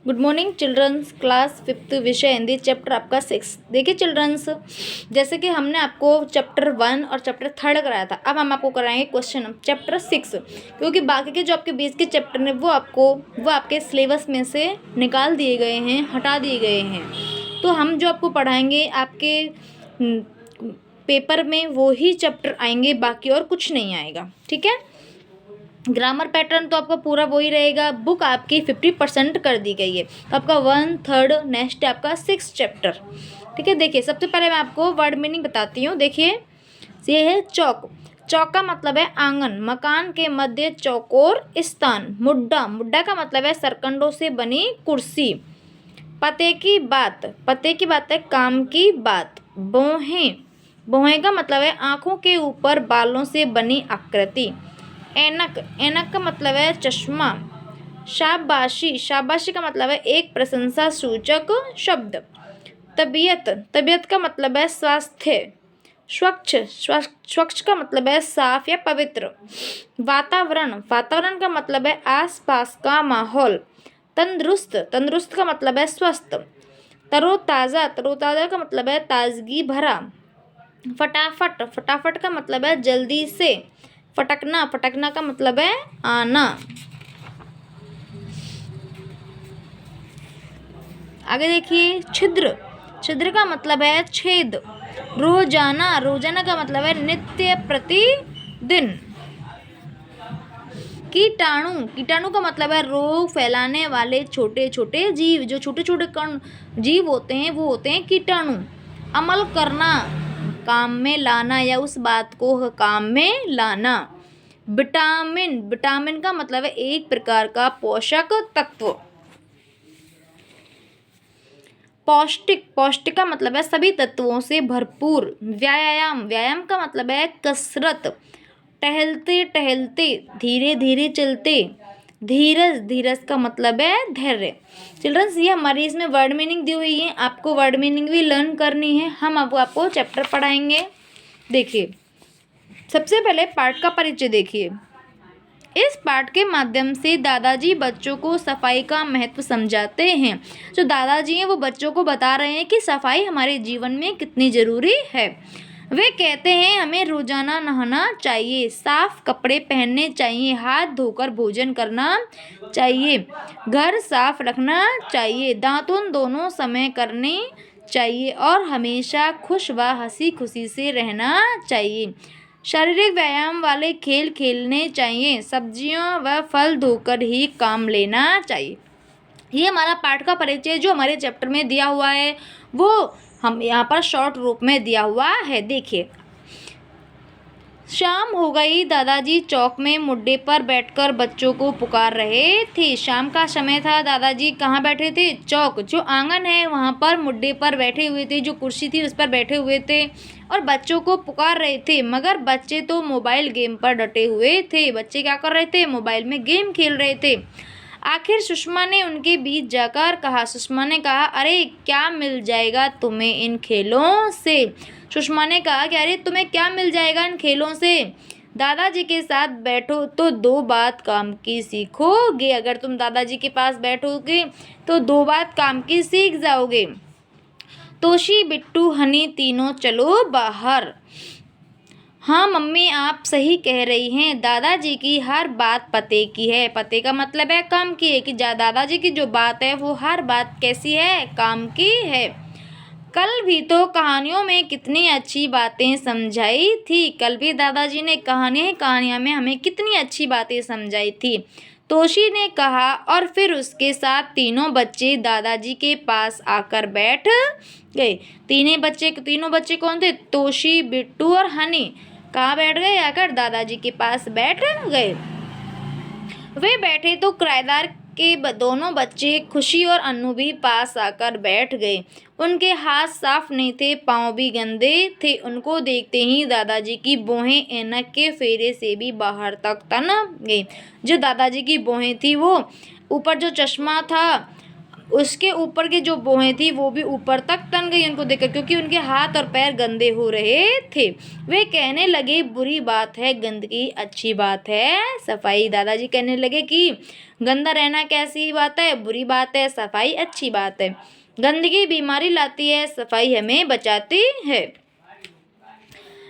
Good morning children's, class 5th विषय Hindi, chapter आपका 6। देखिए चिल्ड्रंस, जैसे कि हमने आपको चैप्टर 1 और चैप्टर 3 कराया था, अब हम आपको कराएंगे क्वेश्चन चैप्टर 6, क्योंकि बाकी के जो आपके 20 के चैप्टर ने वो आपके सिलेबस में से निकाल दिए गए हैं, हटा दिए गए हैं। तो हम जो आपको पढ़ाएंगे आपके पेपर में वो ही चैप्टर आएंगे, बाकी और कुछ नहीं आएगा। ठीक है, ग्रामर पैटर्न तो आपका पूरा वही रहेगा। बुक आपकी 50% कर दी गई है, तो आपका 1/3 नेक्स्ट है आपका 6 चैप्टर। ठीक है, देखिए सबसे पहले मैं आपको वर्ड मीनिंग बताती हूँ। देखिए ये है चौक। चौक का मतलब है आंगन, मकान के मध्य चौकोर स्थान। मुड्डा, मुड्डा का मतलब है सरकंडों से बनी कुर्सी। पते की बात, पते की बात है काम की बात। बोहें, बोहें का मतलब है आँखों के ऊपर बालों से बनी आकृति। ऐनक, ऐनक का मतलब है चश्मा। शाबाशी, शाबाशी का मतलब है एक प्रशंसा सूचक शब्द। तबीयत, तबीयत का मतलब है स्वास्थ्य। स्वच्छ, स्वच्छ का मतलब है साफ या पवित्र। वातावरण, वातावरण का मतलब है आसपास का माहौल। तंदुरुस्त, तंदुरुस्त का मतलब है स्वस्थ। तरोताज़ा, तरोताज़ा का मतलब है ताजगी भरा। फटाफट, फटाफट का मतलब है जल्दी से। फटकना, फटकना का मतलब है आना। आगे देखिए छिद्र, छिद्र का मतलब है छेद। रोजाना, रोजाना का मतलब है नित्य प्रतिदिन। कीटाणु, कीटाणु का मतलब है रोग फैलाने वाले छोटे छोटे जीव। जो छोटे छोटे कण जीव होते हैं वो होते हैं कीटाणु। अमल करना, काम में लाना या उस बात को काम में लाना। विटामिन, विटामिन का मतलब है एक प्रकार का पोषक तत्व। पौष्टिक, पौष्टिक का मतलब है सभी तत्वों से भरपूर। व्यायाम, व्यायाम का मतलब है कसरत। टहलते टहलते, धीरे धीरे चलते। धीरज, धीरज का मतलब है धैर्य। चिल्ड्रंस, ये हमारी इसमें वर्ड मीनिंग दी हुई है, आपको वर्ड मीनिंग भी लर्न करनी है। हम अब आपको चैप्टर पढ़ाएंगे। देखिए सबसे पहले पाठ का परिचय देखिए। इस पाठ के माध्यम से दादाजी बच्चों को सफाई का महत्व समझाते हैं। जो दादाजी हैं वो बच्चों को बता रहे हैं कि सफाई हमारे जीवन में कितनी ज़रूरी है। वे कहते हैं हमें रोजाना नहाना चाहिए, साफ कपड़े पहनने चाहिए, हाथ धोकर भोजन करना चाहिए, घर साफ रखना चाहिए, दांतुन दोनों समय करने चाहिए और हमेशा खुश व हंसी खुशी से रहना चाहिए। शारीरिक व्यायाम वाले खेल खेलने चाहिए, सब्जियां व फल धोकर ही काम लेना चाहिए। ये हमारा पाठ का परिचय जो हमारे चैप्टर में दिया हुआ है वो हम यहाँ पर शॉर्ट रूप में दिया हुआ है। देखिए शाम हो गई, दादाजी चौक में मुड्डे पर बैठकर बच्चों को पुकार रहे थे। शाम का समय था, दादाजी कहाँ बैठे थे? चौक, जो आंगन है वहाँ पर मुड्डे पर बैठे हुए थे, जो कुर्सी थी उस पर बैठे हुए थे और बच्चों को पुकार रहे थे। मगर बच्चे तो मोबाइल गेम पर डटे हुए थे। बच्चे क्या कर रहे थे? मोबाइल में गेम खेल रहे थे। आखिर सुषमा ने उनके बीच जाकर कहा, सुषमा ने कहा, अरे क्या मिल जाएगा तुम्हें इन खेलों से? सुषमा ने कहा कि अरे तुम्हें क्या मिल जाएगा इन खेलों से? दादाजी के साथ बैठो तो 2 बात काम की सीखोगे। अगर तुम दादाजी के पास बैठोगे तो 2 बात काम की सीख जाओगे। तोशी, बिट्टू, हनी तीनों चलो बाहर। हाँ मम्मी आप सही कह रही हैं, दादाजी की हर बात पते की है। पते का मतलब है काम की है, कि दादाजी की जो बात है वो हर बात कैसी है? काम की है। कल भी तो कहानियों में कितनी अच्छी बातें समझाई थी। कल भी दादाजी ने कहानियाँ में हमें कितनी अच्छी बातें समझाई थी, तोशी ने कहा। और फिर उसके साथ तीनों बच्चे दादाजी के पास आकर बैठ गए। तीनों बच्चे कौन थे? तोशी, बिट्टू और हनी कहाँ बैठ गए? आकर दादाजी के पास बैठ गए। वे बैठे तो किराएदार के दोनों बच्चे खुशी और अन्नू भी पास आकर बैठ गए। उनके हाथ साफ नहीं थे, पाँव भी गंदे थे। उनको देखते ही दादाजी की भौहें ऐनक के फेरे से भी बाहर तक तन गई। जो दादाजी की भौहें थी वो ऊपर जो चश्मा था उसके ऊपर की जो बोहें थी वो भी ऊपर तक तन गई उनको देखकर, क्योंकि उनके हाथ और पैर गंदे हो रहे थे। वे कहने लगे, बुरी बात है गंदगी, अच्छी बात है सफाई। दादाजी कहने लगे कि गंदा रहना कैसी बात है, बुरी बात है, सफाई अच्छी बात है। गंदगी बीमारी लाती है, सफाई हमें बचाती है।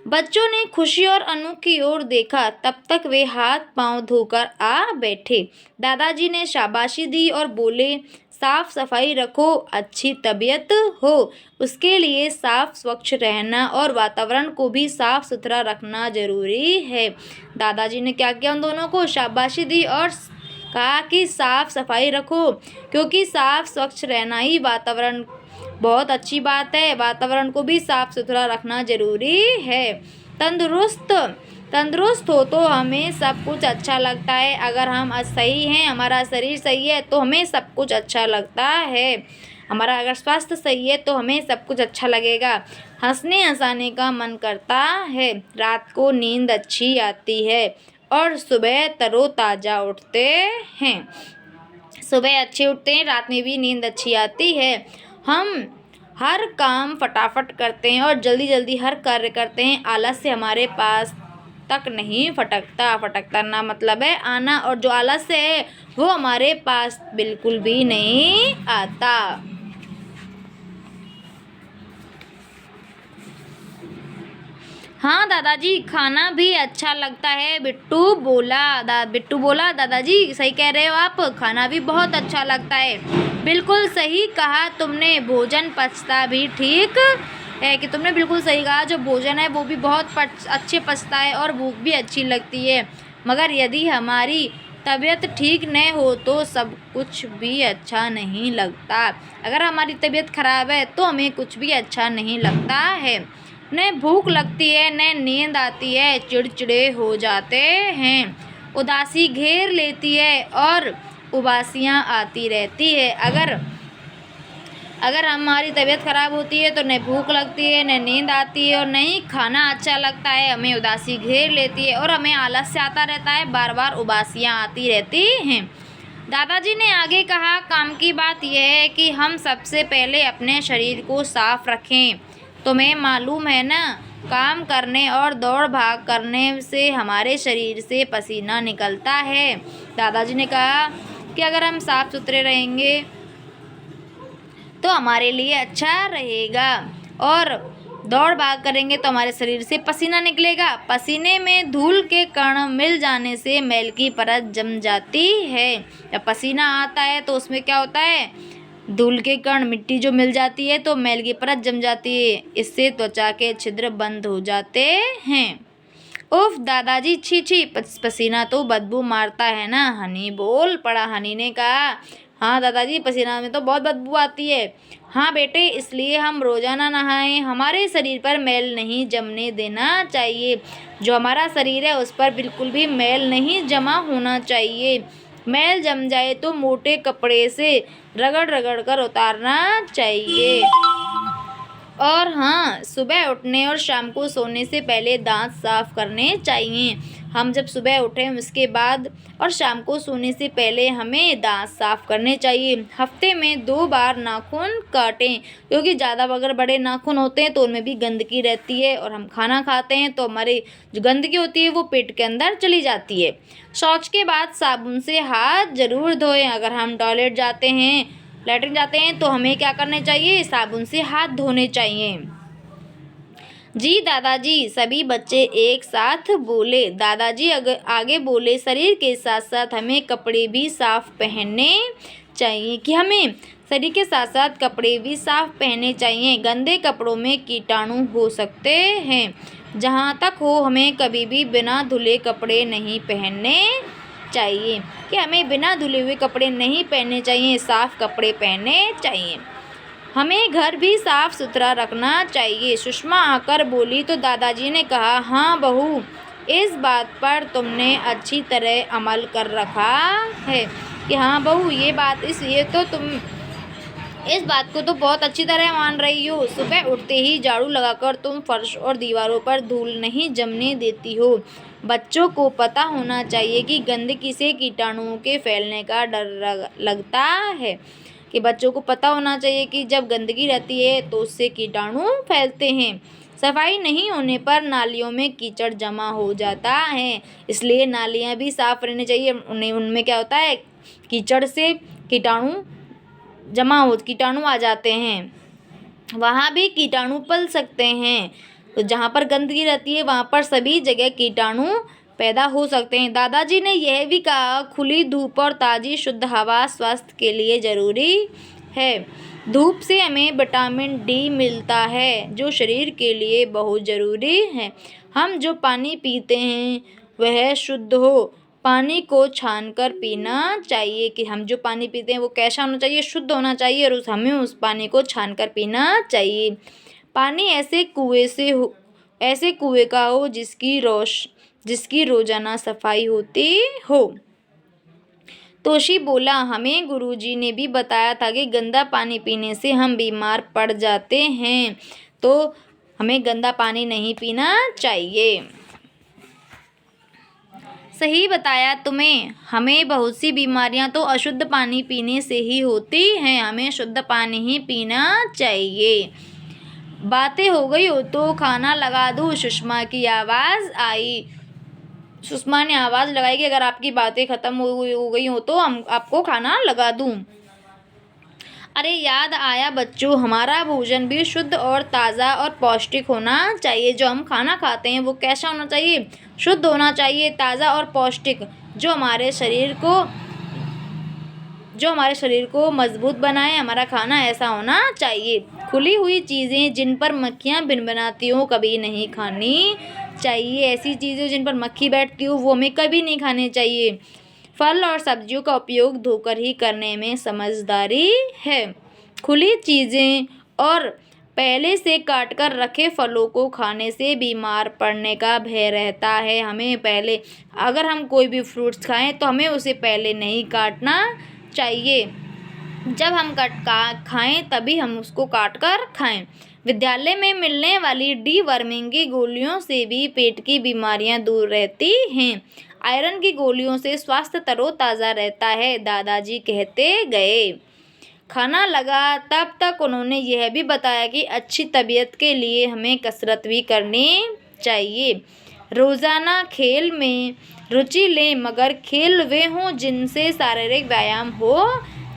बच्चों ने खुशी और अनु की ओर देखा, तब तक वे हाथ पांव धोकर आ बैठे। दादाजी ने शाबाशी दी और बोले, साफ सफाई रखो, अच्छी तबीयत हो, उसके लिए साफ स्वच्छ रहना और वातावरण को भी साफ सुथरा रखना जरूरी है। दादाजी ने क्या किया, उन दोनों को शाबाशी दी और कहा कि साफ सफाई रखो, क्योंकि साफ स्वच्छ रहना ही वातावरण बहुत अच्छी बात है, वातावरण को भी साफ सुथरा रखना जरूरी है। तंदुरुस्त हो तो हमें सब कुछ अच्छा लगता है। अगर हम सही हैं, हमारा शरीर सही है तो हमें सब कुछ अच्छा लगता है। हमारा अगर स्वास्थ्य सही है तो हमें सब कुछ अच्छा लगेगा। हंसने हंसाने का मन करता है, रात को नींद अच्छी आती है और सुबह तरोताज़ा उठते हैं। सुबह अच्छे उठते हैं, रात में भी नींद अच्छी आती है। हम हर काम फटाफट करते हैं और जल्दी जल्दी हर कार्य करते हैं। आलस्य हमारे पास तक नहीं फटकता। फटकता ना मतलब है आना, और जो आलस्य है वो हमारे पास बिल्कुल भी नहीं आता। हाँ दादाजी, खाना भी अच्छा लगता है, बिट्टू बोला। दादाजी सही कह रहे हो आप, खाना भी बहुत अच्छा लगता है। बिल्कुल सही कहा तुमने, भोजन पचता भी ठीक है। कि तुमने बिल्कुल सही कहा, जो भोजन है वो भी बहुत अच्छे पचता है और भूख भी अच्छी लगती है। मगर यदि हमारी तबीयत ठीक न हो तो सब कुछ भी अच्छा नहीं लगता। अगर हमारी तबीयत खराब है तो हमें कुछ भी अच्छा नहीं लगता है। न भूख लगती है, न नींद आती है, चिड़चिड़े हो जाते हैं, उदासी घेर लेती है और उबासियाँ आती रहती है। अगर हमारी तबीयत खराब होती है तो न भूख लगती है, न नींद आती है और न ही खाना अच्छा लगता है। हमें उदासी घेर लेती है और हमें आलस्य आता रहता है, बार बार उबासियाँ आती रहती हैं। दादाजी ने आगे कहा, काम की बात यह है कि हम सबसे पहले अपने शरीर को साफ रखें। तुम्हें मालूम है ना, काम करने और दौड़ भाग करने से हमारे शरीर से पसीना निकलता है। दादाजी ने कहा कि अगर हम साफ सुथरे रहेंगे तो हमारे लिए अच्छा रहेगा, और दौड़ भाग करेंगे तो हमारे शरीर से पसीना निकलेगा। पसीने में धूल के कण मिल जाने से मैल की परत जम जाती है। जब पसीना आता है तो उसमें क्या होता है, धूल के कण, मिट्टी जो मिल जाती है तो मैल की परत जम जाती है। इससे त्वचा के छिद्र बंद हो जाते हैं। उफ दादाजी, छी छी, पसीना तो बदबू मारता है ना, हनी बोल पड़ा। हनी ने कहा, हाँ दादाजी, पसीना में तो बहुत बदबू आती है। हाँ बेटे, इसलिए हम रोजाना नहाएं। हमारे शरीर पर मैल नहीं जमने देना चाहिए। जो हमारा शरीर है उस पर बिल्कुल भी मैल नहीं जमा होना चाहिए। मैल जम जाए तो मोटे कपड़े से रगड़ रगड़ कर उतारना चाहिए। और हाँ, सुबह उठने और शाम को सोने से पहले दांत साफ करने चाहिए। हम जब सुबह उठें उसके बाद और शाम को सोने से पहले हमें दांत साफ करने चाहिए। हफ्ते में 2 बार नाखून काटें, क्योंकि ज़्यादा अगर बड़े नाखून होते हैं तो उनमें भी गंदगी रहती है, और हम खाना खाते हैं तो हमारी जो गंदगी होती है वो पेट के अंदर चली जाती है। शौच के बाद साबुन से हाथ ज़रूर धोएं। अगर हम टॉयलेट जाते हैं, लैट्रिन जाते हैं तो हमें क्या करने चाहिए, साबुन से हाथ धोने चाहिए। जी दादाजी, सभी बच्चे एक साथ बोले। दादाजी आगे बोले, शरीर के साथ साथ हमें कपड़े भी साफ पहनने चाहिए। कि हमें शरीर के साथ साथ कपड़े भी साफ पहनने चाहिए। गंदे कपड़ों में कीटाणु हो सकते हैं। जहाँ तक हो हमें कभी भी बिना धुले कपड़े नहीं पहनने चाहिए। कि हमें बिना धुले हुए कपड़े नहीं पहनने चाहिए, साफ कपड़े पहनने चाहिए। हमें घर भी साफ सुथरा रखना चाहिए। सुषमा आकर बोली तो दादाजी ने कहा, हाँ बहू, इस बात पर तुमने अच्छी तरह अमल कर रखा है। कि हाँ बहू, तुम इस बात को तो बहुत अच्छी तरह मान रही हो। सुबह उठते ही झाड़ू लगाकर तुम फर्श और दीवारों पर धूल नहीं जमने देती हो। बच्चों को पता होना चाहिए कि गंदगी से कीटाणुओं के फैलने का डर लगता है। कि बच्चों को पता होना चाहिए कि जब गंदगी रहती है तो उससे कीटाणु फैलते हैं। सफाई नहीं होने पर नालियों में कीचड़ जमा हो जाता है, इसलिए नालियाँ भी साफ रहनी चाहिए। उनमें क्या होता है, कीचड़ से कीटाणु आ जाते हैं, वहाँ भी कीटाणु पल सकते हैं। तो जहाँ पर गंदगी रहती है वहाँ पर सभी जगह कीटाणु पैदा हो सकते हैं। दादाजी ने यह भी कहा, खुली धूप और ताज़ी शुद्ध हवा स्वास्थ्य के लिए ज़रूरी है। धूप से हमें विटामिन डी मिलता है जो शरीर के लिए बहुत ज़रूरी है। हम जो पानी पीते हैं वह शुद्ध हो। पानी को छानकर पीना चाहिए, कि हम जो पानी पीते हैं वो कैसा होना चाहिए, शुद्ध होना चाहिए, और हमें उस पानी को छानकर पीना चाहिए। पानी ऐसे कुएं का हो जिसकी रोजाना सफाई होती हो। तोशी बोला, हमें गुरुजी ने भी बताया था कि गंदा पानी पीने से हम बीमार पड़ जाते हैं, तो हमें गंदा पानी नहीं पीना चाहिए। सही बताया तुम्हें, हमें बहुत सी बीमारियां तो अशुद्ध पानी पीने से ही होती हैं, हमें शुद्ध पानी ही पीना चाहिए। बातें हो गई हो तो खाना लगा दूँ, सुषमा की आवाज़ आई। सुषमा ने आवाज़ लगाई कि अगर आपकी बातें ख़त्म हो गई हो तो हम आपको खाना लगा दूँ। अरे याद आया बच्चों, हमारा भोजन भी शुद्ध और ताज़ा और पौष्टिक होना चाहिए। जो हम खाना खाते हैं वो कैसा होना चाहिए, शुद्ध होना चाहिए, ताज़ा और पौष्टिक, जो हमारे शरीर को मजबूत बनाए। हमारा खाना ऐसा होना चाहिए। खुली हुई चीज़ें जिन पर मक्खियाँ भिनभिनाती हो कभी नहीं खानी चाहिए। ऐसी चीज़ें जिन पर मक्खी बैठती हो वो हमें कभी नहीं खानी चाहिए। फल और सब्जियों का उपयोग धोकर ही करने में समझदारी है। खुली चीज़ें और पहले से काट कर रखे फलों को खाने से बीमार पड़ने का भय रहता है। हमें पहले, अगर हम कोई भी फ्रूट्स खाएं तो हमें उसे पहले नहीं काटना चाहिए। जब हम खाएं तभी हम उसको काट कर खाएं। विद्यालय में मिलने वाली डीवर्मिंग की गोलियों से भी पेट की बीमारियां दूर रहती हैं। आयरन की गोलियों से स्वास्थ्य तरोताज़ा रहता है, दादाजी कहते गए। खाना लगा तब तक उन्होंने यह भी बताया कि अच्छी तबीयत के लिए हमें कसरत भी करनी चाहिए। रोज़ाना खेल में रुचि लें, मगर खेल वे हों जिनसे शारीरिक व्यायाम हो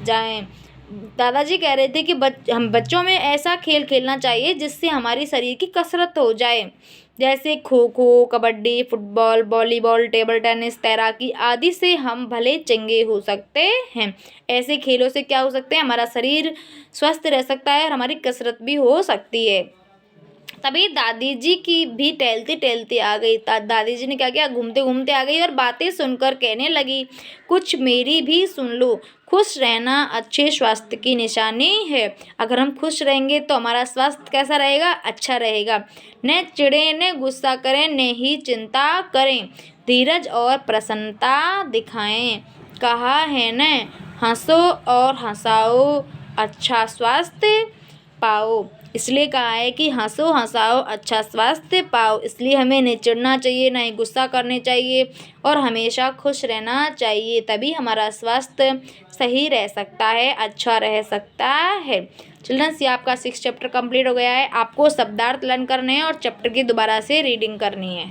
जाए। दादाजी कह रहे थे कि हम बच्चों में ऐसा खेल खेलना चाहिए जिससे हमारी शरीर की कसरत हो जाए, जैसे kho kho, kabaddi, football, volleyball, table tennis, तैराकी आदि से हम भले चंगे हो सकते हैं। ऐसे खेलों से क्या हो सकते हैं, हमारा शरीर स्वस्थ रह सकता है और हमारी कसरत भी हो सकती है। तभी दादी जी की भी टहलती टहलती आ गई। दादी जी ने क्या किया, घूमते घूमते आ गई और बातें सुनकर कहने लगी, कुछ मेरी भी सुन लो। खुश रहना अच्छे स्वास्थ्य की निशानी है। अगर हम खुश रहेंगे तो हमारा स्वास्थ्य कैसा रहेगा, अच्छा रहेगा। न चिढ़े न गुस्सा करें न ही चिंता करें, धीरज और प्रसन्नता दिखाएं। कहा है न, हंसो और हंसाओ अच्छा स्वास्थ्य पाओ। इसलिए कहा है कि हंसो हंसाओ अच्छा स्वास्थ्य पाओ। इसलिए हमें नहीं चिढ़ना चाहिए, ना ही गुस्सा करने चाहिए और हमेशा खुश रहना चाहिए, तभी हमारा स्वास्थ्य सही रह सकता है, अच्छा रह सकता है। चिल्ड्रंस, ये आपका 6 चैप्टर कंप्लीट हो गया है। आपको शब्दार्थ लर्न करने हैं और चैप्टर की दोबारा से रीडिंग करनी है।